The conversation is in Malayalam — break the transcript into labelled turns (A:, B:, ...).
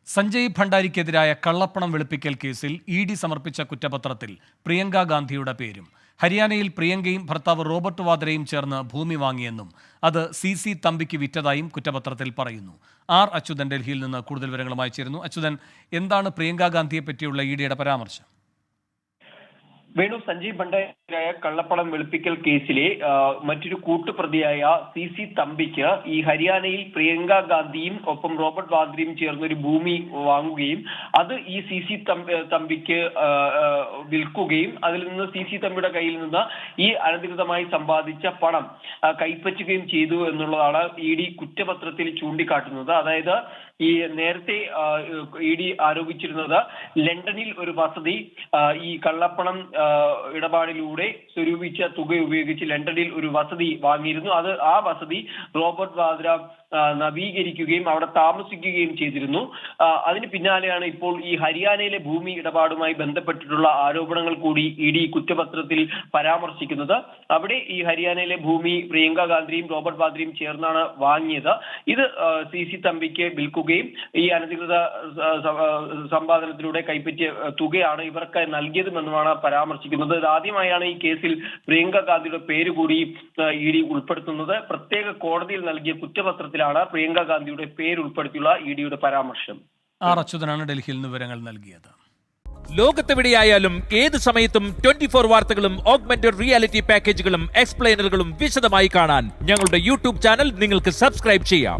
A: സഞ്ജയ് ഭണ്ഡാരിക്കെതിരായ കള്ളപ്പണം വെളുപ്പിക്കൽ കേസിൽ ഇ.ഡി. സമർപ്പിച്ച കുറ്റപത്രത്തിൽ പ്രിയങ്ക ഗാന്ധിയുടെ പേരും ഹരിയാനയിൽ പ്രിയങ്കയും ഭർത്താവ് റോബർട്ട് വാദ്രയും ചേർന്ന് ഭൂമി വാങ്ങിയെന്നും അത് സി തമ്പിക്ക് വിറ്റതായും കുറ്റപത്രത്തിൽ പറയുന്നു. ആർ അച്യുതൻ ഡൽഹിയിൽ നിന്ന് കൂടുതൽ വിവരങ്ങളുമായി ചേരുന്നു. അച്യുതൻ, എന്താണ് പ്രിയങ്ക ഗാന്ധിയെ പറ്റിയുള്ള ഇ.ഡിയുടെ പരാമർശം?
B: വേണു, സഞ്ജയ് ഭണ്ഡാരിക്കെതിരായ കള്ളപ്പണം വെളുപ്പിക്കൽ കേസിലെ മറ്റൊരു കൂട്ടുപ്രതിയായ സി തമ്പിക്ക് ഈ ഹരിയാനയിൽ പ്രിയങ്ക ഗാന്ധിയും ഒപ്പം റോബർട്ട് വാദ്രയും ചേർന്നൊരു ഭൂമി വാങ്ങുകയും അത് ഈ സി തമ്പിക്ക് വിൽക്കുകയും അതിൽ നിന്ന് സി തമ്പിയുടെ കയ്യിൽ നിന്ന് ഈ അനധികൃതമായി സമ്പാദിച്ച പണം കൈപ്പറ്റുകയും ചെയ്തു എന്നുള്ളതാണ് ഇ.ഡി. കുറ്റപത്രത്തിൽ ചൂണ്ടിക്കാട്ടുന്നത്. അതായത് ഈ നേരത്തെ ഇ.ഡി. ആരോപിച്ചിരുന്നത് ലണ്ടനിൽ ഒരു വസതി ഈ കള്ളപ്പണം ഇടപാടിലൂടെ സ്വരൂപിച്ച തുക ഉപയോഗിച്ച് ലണ്ടനിൽ ഒരു വസതി വാങ്ങിയിരുന്നു. ആ വസതി റോബർട്ട് വാദ്ര നവീകരിക്കുകയും അവിടെ താമസിക്കുകയും ചെയ്തിരുന്നു. അതിന് പിന്നാലെയാണ് ഇപ്പോൾ ഈ ഹരിയാനയിലെ ഭൂമി ഇടപാടുമായി ബന്ധപ്പെട്ടിട്ടുള്ള ആരോപണങ്ങൾ കൂടി ഇ.ഡി. കുറ്റപത്രത്തിൽ പരാമർശിക്കുന്നത്. അവിടെ ഈ ഹരിയാനയിലെ ഭൂമി പ്രിയങ്ക ഗാന്ധിയും റോബർട്ട് വാദ്രയും ചേർന്നാണ് വാങ്ങിയത്. ഇത് സി തമ്പിക്ക് വിൽക്കുകയും ഈ അനധികൃത സമ്പാദനത്തിലൂടെ കൈപ്പറ്റിയ തുകയാണ് ഇവർക്ക് നൽകിയതുമെന്നുമാണ് പരാമർശിക്കുന്നത്. ഇതാദ്യമായാണ് ഈ കേസിൽ പ്രിയങ്ക ഗാന്ധിയുടെ പേര് കൂടി ഇ.ഡി. ഉൾപ്പെടുത്തുന്നത്. പ്രത്യേക കോടതിയിൽ നൽകിയ കുറ്റപത്രത്തിലാണ് പ്രിയങ്ക ഗാന്ധിയുടെ പേര് ഉൾപ്പെടുത്തിയുള്ള ഇ.ഡിയുടെ പരാമർശം.
A: ആർ അച്യുതനാണ് ഡൽഹിയിൽ നിന്ന് വിവരങ്ങൾ നൽകിയത്.
C: ലോകത്തെവിടെയായാലും ഏത് സമയത്തും 24 വാർത്തകളും ഓഗ്മെന്റഡ് റിയാലിറ്റി പാക്കേജുകളും എക്സ്പ്ലെയിനറുകളും വിശദമായി കാണാൻ ഞങ്ങളുടെ യൂട്യൂബ് ചാനൽ നിങ്ങൾക്ക് സബ്സ്ക്രൈബ് ചെയ്യാം.